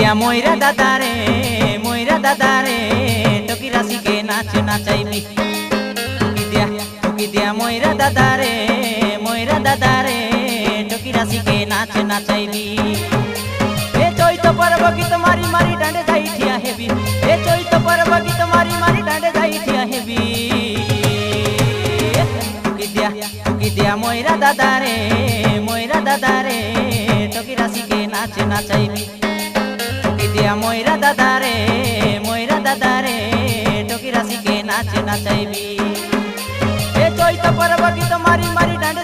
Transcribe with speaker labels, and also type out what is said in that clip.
Speaker 1: দিয়া ময়রা দাদা রে টকি রাশিকে নাচ নাচাইবি টুকি দিয়া ময়রা দাদা রে টকি রাশিকে নাচ নাচাইবি এ চৈত পর্ব গীত মারি মারি ডাঁডে যাই ঠিয়া হেবি এ চৈত পর্ব গীত মারি মারি ডাঁডে যাই ঠিয়া হেবি টুকি দিয়া ময়রা দাদা রে টকি রাশিকে নাচ নাচাইবি টুকি দিয়া ময়রা দাদা রে টকি রাশিকে নাচ নাচাইবি এ চৈত পর্ব গীত মারি মারি ডাঁডে